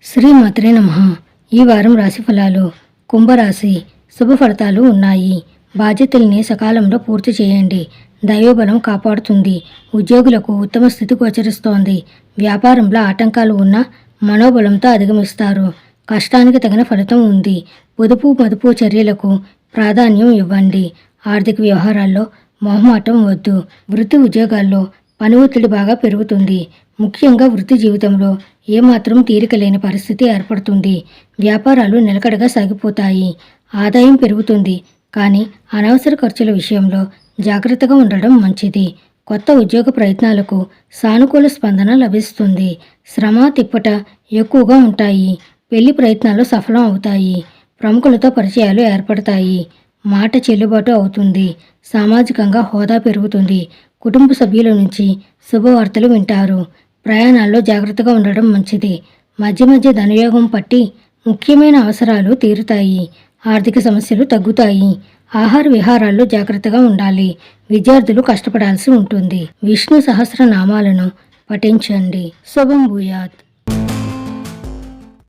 శ్రీమాత్రే నమః. ఈ వారం రాశి ఫలాలు. కుంభరాశి. శుభ ఫలితాలు ఉన్నాయి. బాధ్యతల్ని సకాలంలో పూర్తి చేయండి. దైవబలం కాపాడుతుంది. ఉద్యోగులకు ఉత్తమ స్థితి గోచరిస్తోంది. వ్యాపారంలో ఆటంకాలు ఉన్నా మనోబలంతో అధిగమిస్తారు. కష్టానికి తగిన ఫలితం ఉంది. పొదుపు మదుపు చర్యలకు ప్రాధాన్యం ఇవ్వండి. ఆర్థిక వ్యవహారాల్లో మొహమాటం వద్దు. వృత్తి ఉద్యోగాల్లో పని ఒత్తిడి బాగా పెరుగుతుంది. ముఖ్యంగా వృత్తి జీవితంలో ఏమాత్రం తీరిక లేని పరిస్థితి ఏర్పడుతుంది. వ్యాపారాలు నిలకడగా సాగిపోతాయి. ఆదాయం పెరుగుతుంది. కానీ అనవసర ఖర్చుల విషయంలో జాగ్రత్తగా ఉండడం మంచిది. కొత్త ఉద్యోగ ప్రయత్నాలకు సానుకూల స్పందన లభిస్తుంది. శ్రమ తిప్పట ఎక్కువగా ఉంటాయి. పెళ్లి ప్రయత్నాలు సఫలం అవుతాయి. ప్రముఖులతో పరిచయాలు ఏర్పడతాయి. మాట చెల్లుబాటు అవుతుంది. సామాజికంగా హోదా పెరుగుతుంది. కుటుంబ సభ్యుల నుంచి శుభవార్తలు వింటారు. ప్రయాణాల్లో జాగ్రత్తగా ఉండడం మంచిది. మధ్య మధ్య ధనయోగం పట్టి ముఖ్యమైన అవసరాలు తీరుతాయి. ఆర్థిక సమస్యలు తగ్గుతాయి. ఆహార విహారాల్లో జాగ్రత్తగా ఉండాలి. విద్యార్థులు కష్టపడాల్సి ఉంటుంది. విష్ణు సహస్రనామాలను పఠించండి. శుభం భూయాత్.